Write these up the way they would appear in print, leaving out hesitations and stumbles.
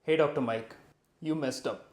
Hey Dr. Mike, you messed up.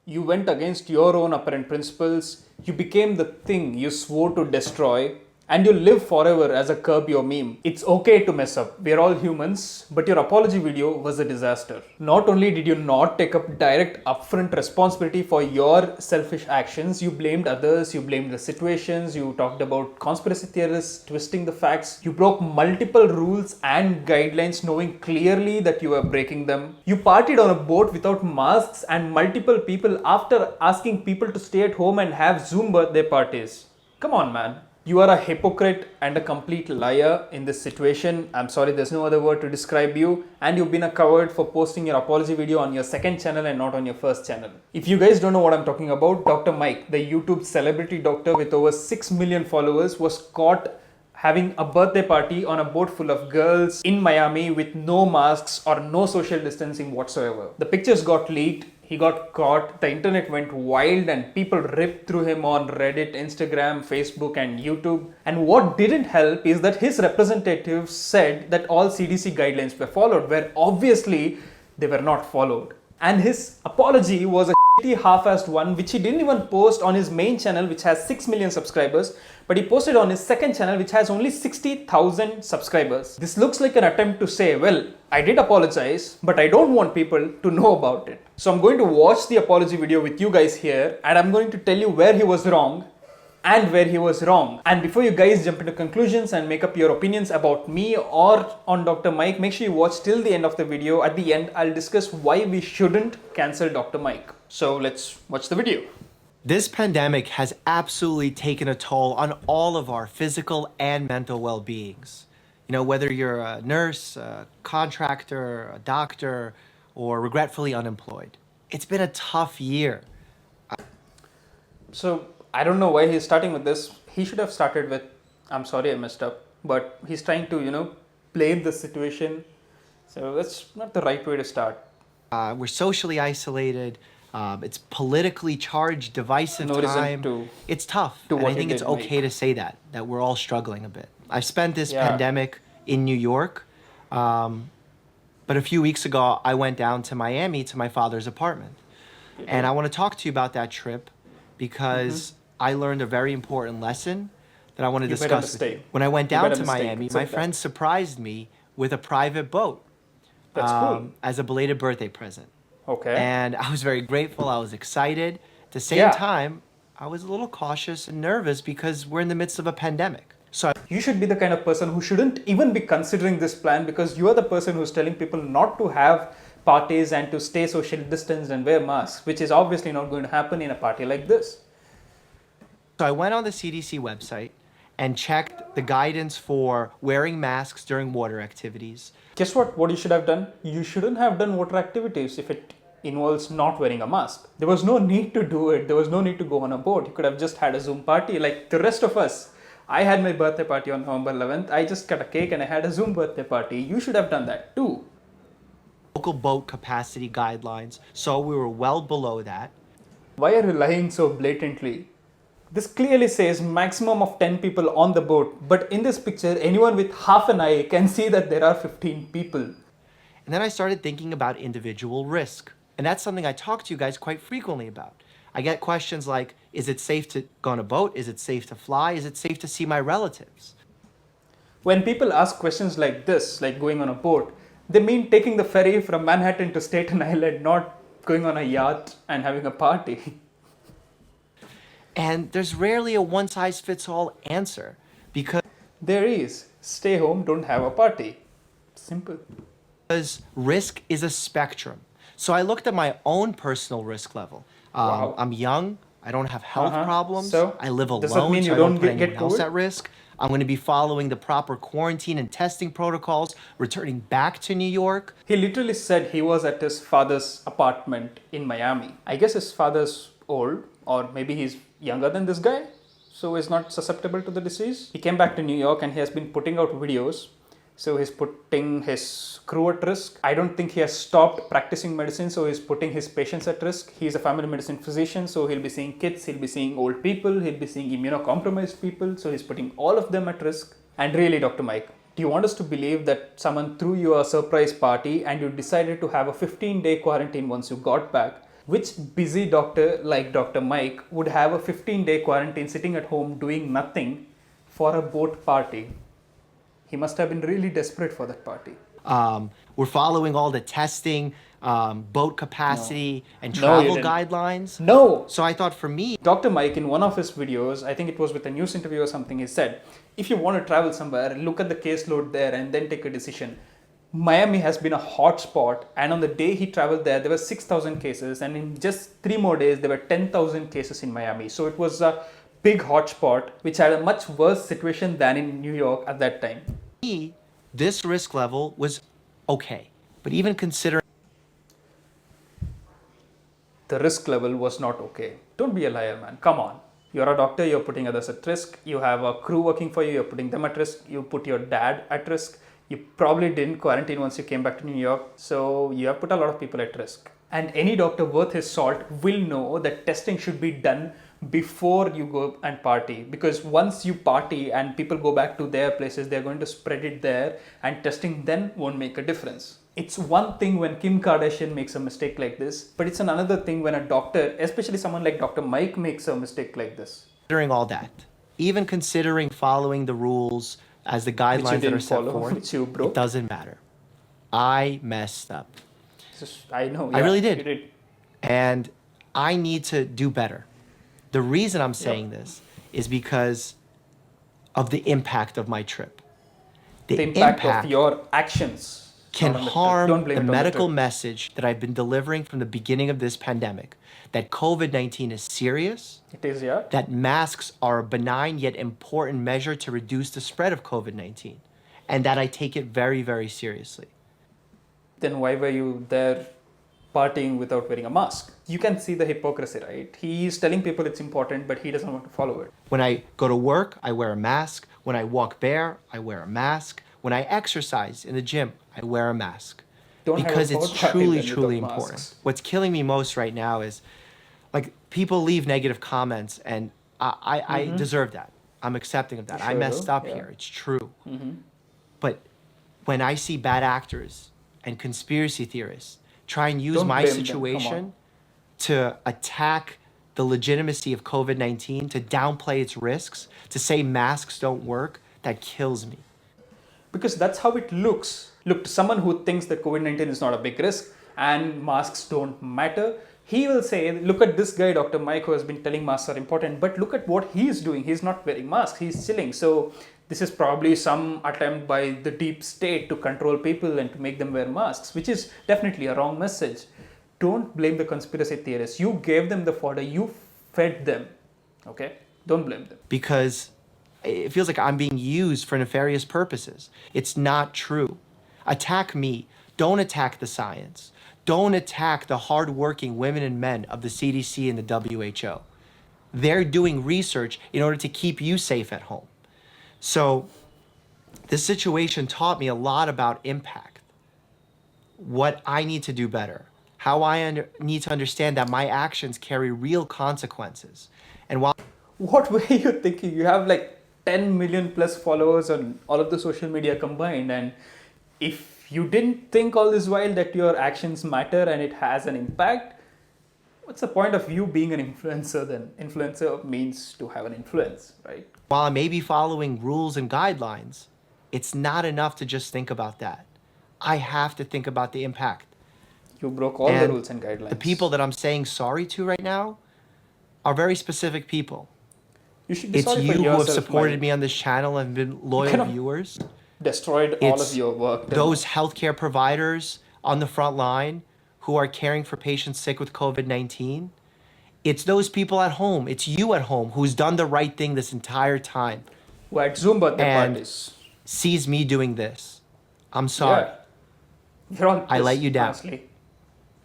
You went against your own apparent principles, you became the thing you swore to destroy, and you live forever as a curb your meme. It's okay to mess up, we're all humans, but your apology video was a disaster. Not only did you not take up direct upfront responsibility for your selfish actions, you blamed others, you blamed the situations, you talked about conspiracy theorists twisting the facts, you broke multiple rules and guidelines knowing clearly that you were breaking them. You partied on a boat without masks and multiple people after asking people to stay at home and have Zoom birthday parties. Come on, man. You are a hypocrite and a complete liar in this situation. I'm sorry, there's no other word to describe you. And you've been a coward for posting your apology video on your second channel and not on your first channel. If you guys don't know what I'm talking about, Dr. Mike, the YouTube celebrity doctor with over 6 million followers, was caught having a birthday party on a boat full of girls in Miami with no masks or no social distancing whatsoever. The pictures got leaked, he got caught, the internet went wild and people ripped through him on Reddit, Instagram, Facebook and YouTube. And what didn't help is that his representatives said that all CDC guidelines were followed, where obviously they were not followed. And his apology was a half-assed one, which he didn't even post on his main channel, which has 6 million subscribers, but he posted on his second channel, which has only 60,000 subscribers. This looks like an attempt to say, well, I did apologize, but I don't want people to know about it. So I'm going to watch the apology video with you guys here, and I'm going to tell you where he was wrong and where he was wrong. And before you guys jump into conclusions and make up your opinions about me or on Dr. Mike, make sure you watch till the end of the video. At the end, I'll discuss why we shouldn't cancel Dr. Mike. So let's watch the video. This pandemic has absolutely taken a toll on all of our physical and mental well-beings. You know, whether you're a nurse, a contractor, a doctor, or regretfully unemployed. It's been a tough year. So I don't know why he's starting with this. He should have started with, I'm sorry I messed up. But he's trying to, blame the situation. So that's not the right way to start. We're socially isolated. It's politically charged, divisive No reason time. to- It's tough. to And what I he think it's did okay make. to say that we're all struggling a bit. I've spent this Yeah. pandemic in New York. But a few weeks ago, I went down to Miami to my father's apartment. And I want to talk to you about that trip because I learned a very important lesson that I want to You made a discuss with you. mistake. When I went You made down a to mistake. Miami, It's my okay. friend surprised me with a private boat That's cool. as a belated birthday present. Okay. And I was very grateful. I was excited. At the same Yeah. time, I was a little cautious and nervous because we're in the midst of a pandemic. So You should be the kind of person who shouldn't even be considering this plan, because you are the person who's telling people not to have parties and to stay social distanced and wear masks, which is obviously not going to happen in a party like this. I went on the CDC website and checked the guidance for wearing masks during water activities. Guess what? What you should have done? You shouldn't have done water activities if it involves not wearing a mask. There was no need to do it. There was no need to go on a boat. You could have just had a Zoom party like the rest of us. I had my birthday party on November 11th. I just cut a cake and I had a Zoom birthday party. You should have done that too. Local boat capacity guidelines, so we were well below that. Why are you lying so blatantly? This clearly says maximum of 10 people on the boat, but in this picture, anyone with half an eye can see that there are 15 people. And then I started thinking about individual risk. And that's something I talk to you guys quite frequently about. I get questions like, is it safe to go on a boat? Is it safe to fly? Is it safe to see my relatives? When people ask questions like this, like going on a boat, they mean taking the ferry from Manhattan to Staten Island, not going on a yacht and having a party. And there's rarely a one-size-fits-all answer because There is. Stay home, don't have a party. Simple. risk is a spectrum. So I looked at my own personal risk level. Wow. I'm young. I don't have health Uh-huh. problems. So, I live does that alone, mean so you I don't don't put get anyone else COVID? at risk. I'm going to be following the proper quarantine and testing protocols, returning back to New York. He literally said he was at his father's apartment in Miami. I guess his father's old, or maybe he's younger than this guy, so he's not susceptible to the disease. He came back to New York and he has been putting out videos. So he's putting his crew at risk. I don't think he has stopped practicing medicine, so he's putting his patients at risk. He's a family medicine physician, so he'll be seeing kids, he'll be seeing old people, he'll be seeing immunocompromised people, so he's putting all of them at risk. And really, Dr. Mike, Do you want us to believe that someone threw you a surprise party and you decided to have a 15-day quarantine once you got back? Which busy doctor like Dr. Mike would have a 15-day quarantine sitting at home doing nothing for a boat party? He must have been really desperate for that party. We're following all the testing, boat capacity, and No, you travel didn't. guidelines. No! So I thought for me, Dr. Mike, in one of his videos, I think it was with a news interview or something, he said, if you want to travel somewhere, look at the caseload there and then take a decision. Miami has been a hot spot, and on the day he traveled there were 6,000 cases, and in just 3 more days, there were 10,000 cases in Miami. So it was a big hot spot, which had a much worse situation than in New York at that time. this risk level was okay. But even considering The risk level was not okay. Don't be a liar, man. Come on. You're a doctor, you're putting others at risk. You have a crew working for you, you're putting them at risk. You put your dad at risk. You probably didn't quarantine once you came back to New York. So you have put a lot of people at risk. And any doctor worth his salt will know that testing should be done before you go and party. Because once you party and people go back to their places, they're going to spread it there, and testing then won't make a difference. It's one thing when Kim Kardashian makes a mistake like this, but it's another thing when a doctor, especially someone like Dr. Mike, makes a mistake like this. all that, even considering following the rules as the guidelines that are didn't set follow, forth, which you broke. it doesn't matter. I messed up. I know. I really did. You did. And I need to do better. The reason I'm saying this is because of the impact of my trip. The impact of your actions can not on the trip. harm Don't blame the it on the medical trip. message that I've been delivering from the beginning of this pandemic, that COVID-19 is serious, It is, yeah. that masks are a benign yet important measure to reduce the spread of COVID-19, and that I take it very, very seriously. Then why were you there partying without wearing a mask? You can see the hypocrisy, right? He is telling people it's important, but he doesn't want to follow it. When I go to work, I wear a mask. When I walk bare, I wear a mask. When I exercise in the gym, I wear a mask. Don't have a Because it's boat party truly, then truly without important. masks. What's killing me most right now is like people leave negative comments, and I deserve that. I'm accepting of that. I Sure messed do, up yeah. here. It's true. But when I see bad actors and conspiracy theorists try and use Don't my blame them, come situation to attack the legitimacy of COVID-19, to downplay its risks, to say masks don't work, that kills me. Because that's how it looks. Look, to someone who thinks that COVID-19 is not a big risk and masks don't matter, he will say, look at this guy, Dr. Mike, who has been telling masks are important, but look at what he's doing. He's not wearing masks, he's chilling. So this is probably some attempt by the deep state to control people and to make them wear masks, which is definitely a wrong message. Don't blame the conspiracy theorists. You gave them the fodder, you fed them. Okay? Don't blame them. Because it feels like I'm being used for nefarious purposes. It's not true. Attack me. Don't attack the science. Don't attack the hardworking women and men of the CDC and the WHO. They're doing research in order to keep you safe at home. So this situation taught me a lot about impact, what I need to do better, how I need to understand that my actions carry real consequences. And while What were you thinking? You have like 10 million plus followers on all of the social media combined, and if you didn't think all this while that your actions matter and it has an impact, what's the point of you being an influencer then? Influencer means to have an influence, right? while I may be following rules and guidelines, it's not enough to just think about that. I have to think about the impact. You broke all the And rules and guidelines. The people that I'm saying sorry to right now are very specific people. You should be It's sorry you for who have yourself, supported Mike. me on this channel and been loyal cannot- viewers. Destroyed all It's of your work. then. those healthcare providers on the front line who are caring for patients sick with COVID-19. It's those people at home. It's you at home who's done the right thing this entire time, Who had Zoom birthday and parties. sees me doing this. I'm sorry. Yeah. You're all I let pissed, you down. honestly.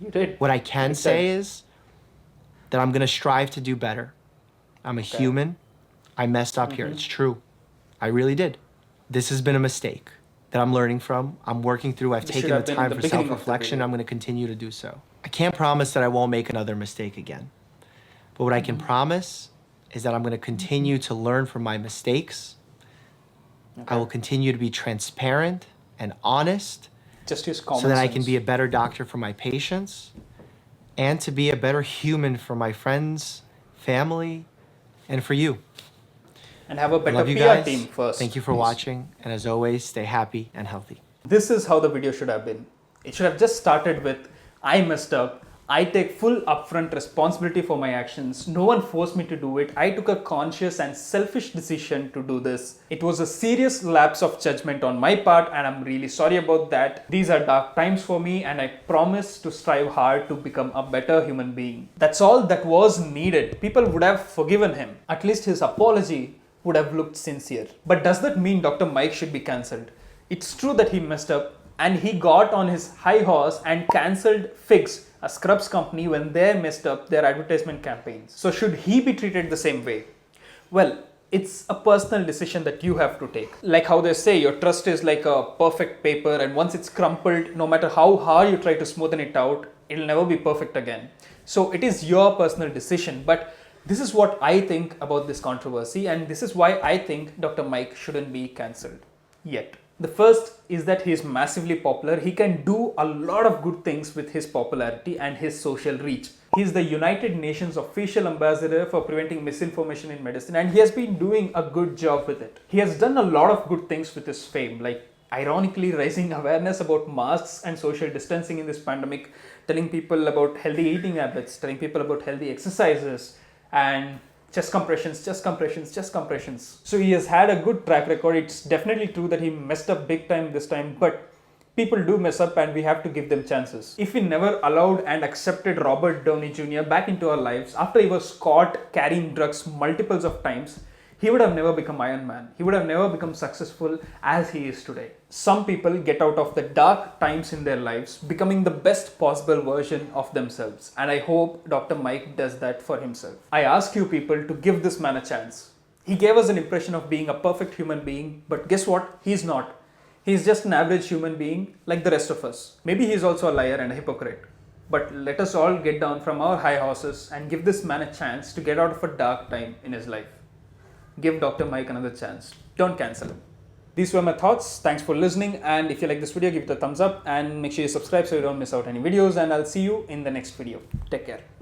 You did. What I can Big say time. is that I'm going to strive to do better. I'm a human. I messed up here. It's true. I really did. This has been a mistake that I'm learning from. I'm working through. I've This should taken the have been time at the for beginning of the self-reflection. video. I'm going to continue to do so. I can't promise that I won't make another mistake again. But what I can promise is that I'm going to continue to learn from my mistakes I will continue to be transparent and honest Just use common so that I sense. can be a better doctor for my patients and to be a better human for my friends, family, and for you. And have a I better love you PR guys. team first. Thank you for please. watching. And as always, stay happy and healthy. This is how the video should have been. It should have just started with, I messed up. I take full upfront responsibility for my actions. No one forced me to do it. I took a conscious and selfish decision to do this. It was a serious lapse of judgment on my part, and I'm really sorry about that. These are dark times for me, and I promise to strive hard to become a better human being. That's all that was needed. People would have forgiven him. At least his apology would have looked sincere. But does that mean Dr. Mike should be cancelled? It's true that he messed up and he got on his high horse and cancelled Figs, a scrubs company, when they messed up their advertisement campaigns. So should he be treated the same way? Well, it's a personal decision that you have to take. Like how they say, your trust is like a perfect paper, and once it's crumpled, no matter how hard you try to smoothen it out, it'll never be perfect again. So it is your personal decision, but this is what I think about this controversy, and this is why I think Dr. Mike shouldn't be cancelled yet. The first is that he is massively popular. He can do a lot of good things with his popularity and his social reach. He is the United Nations official ambassador for preventing misinformation in medicine, and he has been doing a good job with it. He has done a lot of good things with his fame, like ironically raising awareness about masks and social distancing in this pandemic, telling people about healthy eating habits, telling people about healthy exercises, and chest compressions, chest compressions, chest compressions. So he has had a good track record. It's definitely true that he messed up big time this time, but people do mess up and we have to give them chances. If we never allowed and accepted Robert Downey Jr. back into our lives after he was caught carrying drugs multiples of times, he would have never become Iron Man. He would have never become successful as he is today. Some people get out of the dark times in their lives becoming the best possible version of themselves, and I hope Dr. Mike does that for himself. I ask you people to give this man a chance. He gave us an impression of being a perfect human being, but guess what? He's not. He's just an average human being like the rest of us. Maybe he's also a liar and a hypocrite. But let us all get down from our high horses and give this man a chance to get out of a dark time in his life. Give Dr. Mike another chance. Don't cancel him. These were my thoughts. Thanks for listening, and if you like this video, give it a thumbs up and make sure you subscribe so you don't miss out any videos, and I'll see you in the next video. Take care.